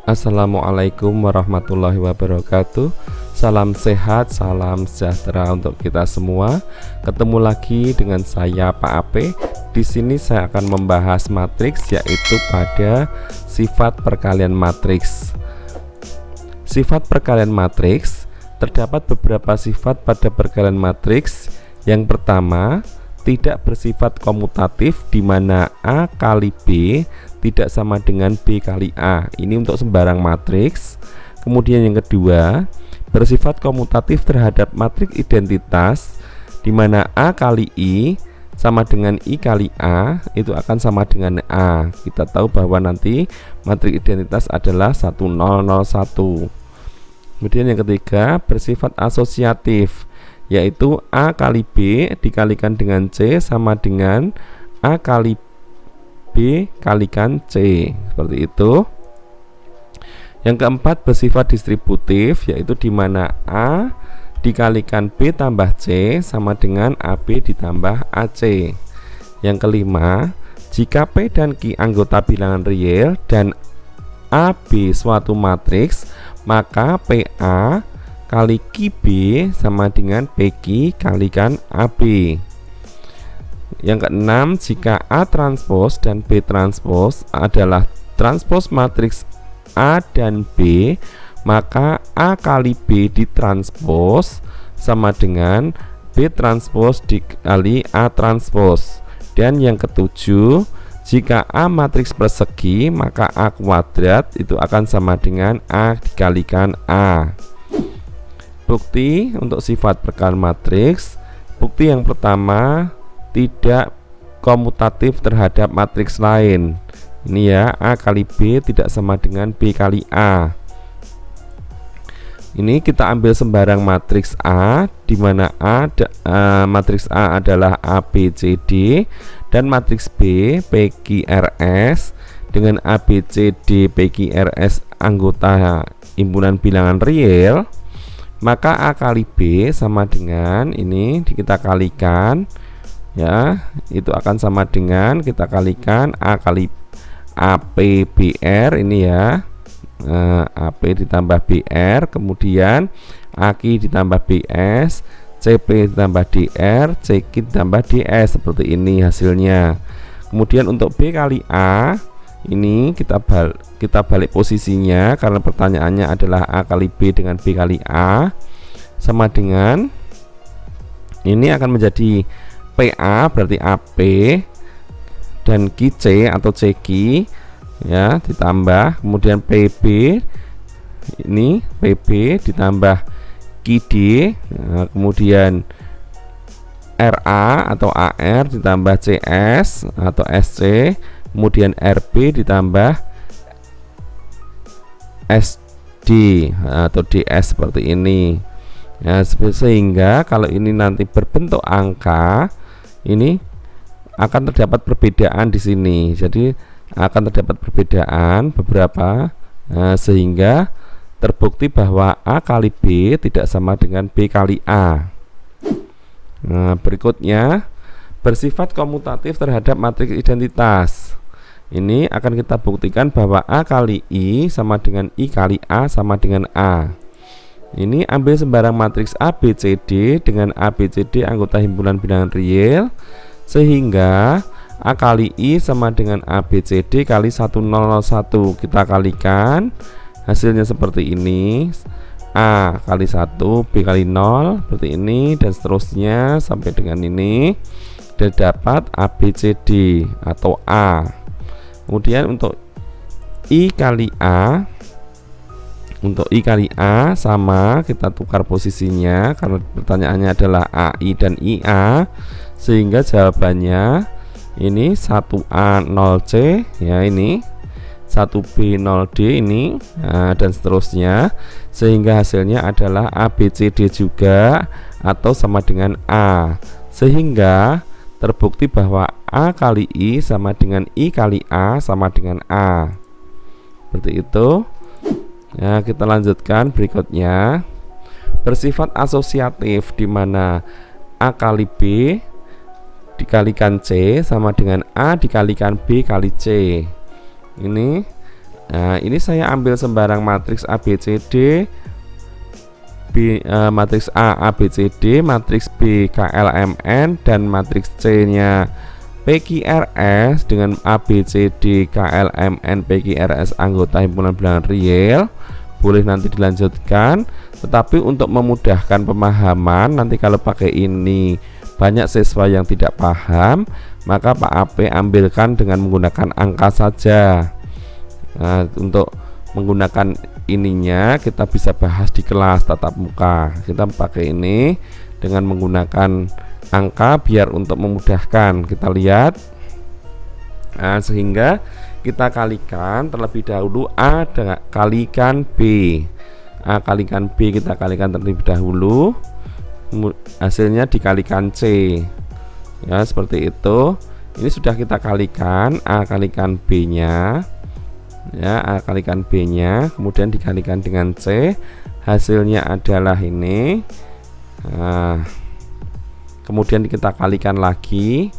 Assalamualaikum warahmatullahi wabarakatuh. Salam sehat, salam sejahtera untuk kita semua. Ketemu lagi dengan saya Pak Ape. Di sini saya akan membahas matriks, yaitu pada sifat perkalian matriks. Sifat perkalian matriks, terdapat beberapa sifat pada perkalian matriks. Yang pertama, tidak bersifat komutatif, di mana A kali B tidak sama dengan B kali A. Ini untuk sembarang matriks. Kemudian yang kedua, bersifat komutatif terhadap matriks identitas, di mana A kali I sama dengan I kali A, itu akan sama dengan A. Kita tahu bahwa nanti matriks identitas adalah 1001. Kemudian yang ketiga, bersifat asosiatif, yaitu A kali B dikalikan dengan C sama dengan A kali B kalikan C, seperti itu. Yang keempat, bersifat distributif, yaitu di mana A dikalikan B tambah C sama dengan AB ditambah AC. Yang kelima, jika P dan Q anggota bilangan real dan AB suatu matriks, maka PA kali QB sama dengan PQ kalikan AB. Yang keenam, jika A transpos dan B transpos adalah transpos matriks A dan B, maka A kali B ditranspos sama dengan B transpos dikali A transpos. Dan yang ketujuh, jika A matriks persegi, maka A kuadrat itu akan sama dengan A dikalikan A. Bukti untuk sifat perkalian matriks. Bukti yang pertama, tidak komutatif terhadap matriks lain. Ini ya, A kali B tidak sama dengan B kali A. Ini kita ambil sembarang matriks A, di mana matriks A adalah A, B, C, D, dan matriks B P, Q, R, S dengan A, B, C, D, P, Q, R, S anggota himpunan bilangan real. Maka A kali B sama dengan ini, kita kalikan ya, itu akan sama dengan kita kalikan A kali AP BR ini ya, AP ditambah BR, kemudian AQ ditambah BS, CP ditambah DR, CQ ditambah DS, seperti ini hasilnya. Kemudian untuk B kali A ini kita balik posisinya, karena pertanyaannya adalah A kali B dengan B kali A sama dengan ini akan menjadi PA berarti AP dan QC atau CQ ya, ditambah kemudian PB ini PB ditambah QD, nah, kemudian RA atau AR ditambah CS atau SC, kemudian RB ditambah SD atau DS, seperti ini ya. Sehingga kalau ini nanti berbentuk angka, ini akan terdapat perbedaan di sini. Jadi akan terdapat perbedaan beberapa, sehingga terbukti bahwa A kali B tidak sama dengan B kali A. Nah, berikutnya, bersifat komutatif terhadap matriks identitas. Ini akan kita buktikan bahwa A kali I sama dengan I kali A sama dengan A. Ini ambil sembarang matriks A, B, C, D dengan A, B, C, D anggota himpunan bilangan real, sehingga A kali I sama dengan A, B, C, D kali 1001. Kita kalikan, hasilnya seperti ini. A kali 1, B kali 0, seperti ini, dan seterusnya sampai dengan ini. Dan dapat A, B, C, D atau A. Kemudian untuk I kali A, untuk I kali A sama, kita tukar posisinya karena pertanyaannya adalah AI dan IA, sehingga jawabannya ini 1A 0C ya, ini 1B 0D ini, nah, dan seterusnya, sehingga hasilnya adalah A, B, C, D juga atau sama dengan A, sehingga terbukti bahwa A kali I sama dengan I kali A sama dengan A, seperti itu ya. Kita lanjutkan berikutnya, bersifat asosiatif, di mana A kali B dikalikan C sama dengan A dikalikan B kali C. Ini Nah, ini saya ambil sembarang matriks ABCD, matriks A ABCD, matriks B KLMN, dan matriks C nya PQRS dengan ABCD KLMN PQRS anggota himpunan bilangan real. Boleh nanti dilanjutkan, tetapi untuk memudahkan pemahaman, nanti kalau pakai ini banyak siswa yang tidak paham, maka Pak AP ambilkan dengan menggunakan angka saja. Nah, untuk menggunakan ininya kita bisa bahas di kelas tatap muka. Kita pakai ini dengan menggunakan angka biar untuk memudahkan. Kita lihat, nah, sehingga kita kalikan terlebih dahulu A kalikan B. A kalikan B kita kalikan terlebih dahulu, hasilnya dikalikan C, ya seperti itu. Ini sudah kita kalikan A kalikan B nya, ya A kalikan B nya, kemudian dikalikan dengan C, hasilnya adalah ini. Nah, kemudian kita kalikan lagi.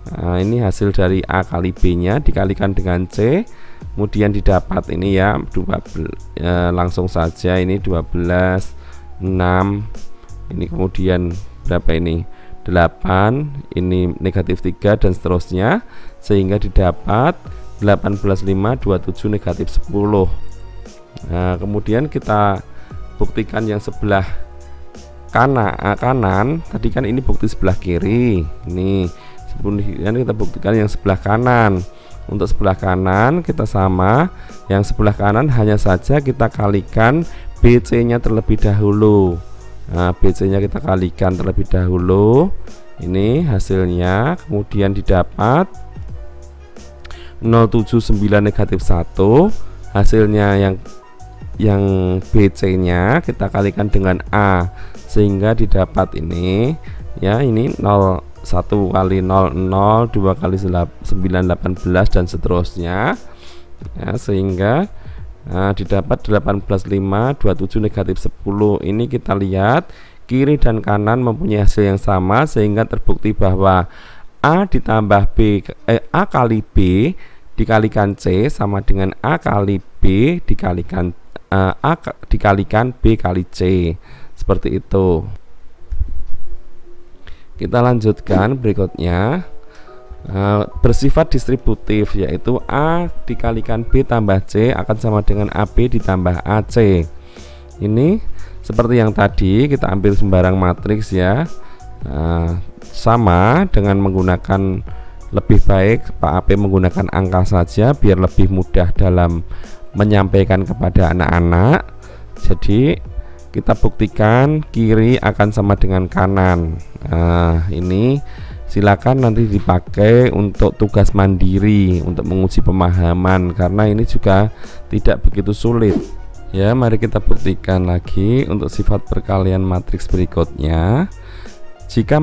Nah, ini hasil dari A kali B nya dikalikan dengan C, kemudian didapat ini ya, langsung saja ini 12 6, ini kemudian berapa ini 8, ini negatif 3 dan seterusnya, sehingga didapat 18 5 27 negatif 10. Nah, kemudian kita buktikan yang sebelah kanan, tadi kan ini bukti sebelah kiri, ini kemudian kita buktikan yang sebelah kanan. Untuk sebelah kanan kita sama, yang sebelah kanan hanya saja kita kalikan BC nya terlebih dahulu. Nah, BC nya kita kalikan terlebih dahulu, ini hasilnya, kemudian didapat 079 negatif 1, hasilnya yang BC nya kita kalikan dengan A, sehingga didapat ini ya, ini 1 kali 0 0, 2 kali 9 18 dan seterusnya, ya, sehingga didapat 18 5 27 negatif 10. Ini kita lihat kiri dan kanan mempunyai hasil yang sama, sehingga terbukti bahwa A ditambah A kali B dikalikan C sama dengan A kali B dikalikan dikalikan B kali C, seperti itu. Kita lanjutkan berikutnya, bersifat distributif, yaitu A dikalikan B tambah C akan sama dengan AB ditambah AC. Ini seperti yang tadi, kita ambil sembarang matriks ya, sama dengan menggunakan, lebih baik Pak AP menggunakan angka saja biar lebih mudah dalam menyampaikan kepada anak-anak. Jadi kita buktikan kiri akan sama dengan kanan. Nah, ini silakan nanti dipakai untuk tugas mandiri untuk menguji pemahaman, karena ini juga tidak begitu sulit. Ya, mari kita buktikan lagi untuk sifat perkalian matriks berikutnya. Jika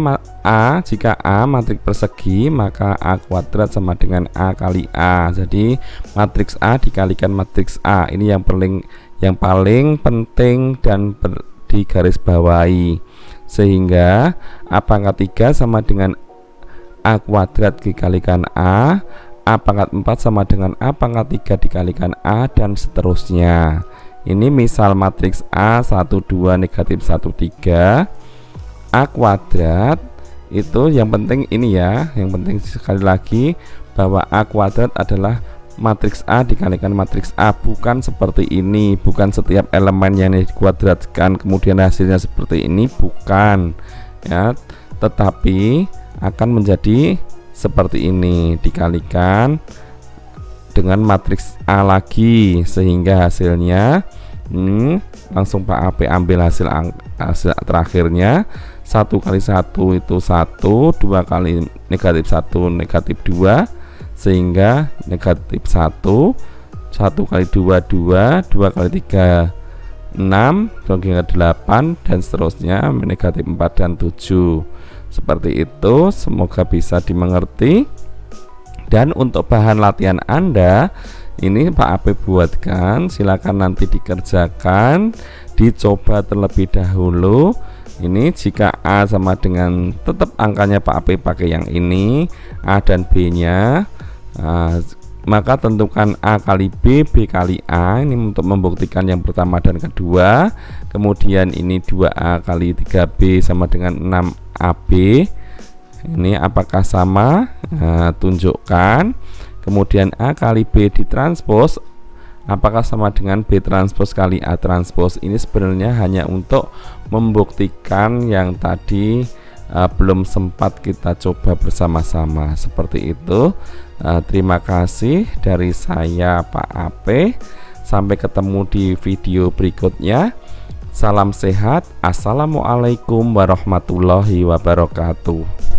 A matriks persegi, maka A kuadrat sama dengan A kali A. Jadi matriks A dikalikan matriks A. Ini yang paling penting dan digarisbawahi, sehingga A pangkat 3 sama dengan A kuadrat dikalikan A pangkat 4 sama dengan A pangkat 3 dikalikan A, dan seterusnya. Ini misal matriks A 1 2 negatif 1 3 A kuadrat, itu yang penting ini ya, yang penting sekali lagi bahwa A kuadrat adalah matriks A dikalikan matriks A, bukan seperti ini, bukan setiap elemen yang dikuadratkan kemudian hasilnya seperti ini, bukan ya, tetapi akan menjadi seperti ini, dikalikan dengan matriks A lagi, sehingga hasilnya langsung Pak AP ambil hasil terakhirnya, 1 kali 1 itu 1, 2 kali negatif 1 negatif 2, sehingga negatif 1, 1 kali 2 2, 2 kali 3 6, 2 kali 8, dan seterusnya negatif 4 dan 7. Seperti itu, semoga bisa dimengerti. Dan untuk bahan latihan Anda ini Pak AP buatkan, silakan nanti dikerjakan, dicoba terlebih dahulu. Ini jika A sama dengan, tetap angkanya Pak AP pakai yang ini, A dan B nya. maka tentukan A kali B, B kali A. Ini untuk membuktikan yang pertama dan kedua. Kemudian ini 2A kali 3B sama dengan 6AB. Ini apakah sama? Nah, tunjukkan. Kemudian A kali B ditranspos, apakah sama dengan B transpos kali A transpos? Ini sebenarnya hanya untuk membuktikan yang tadi belum sempat kita coba bersama-sama. Seperti itu. Terima kasih dari saya Pak Ape. Sampai ketemu di video berikutnya. Salam sehat. Assalamualaikum warahmatullahi wabarakatuh.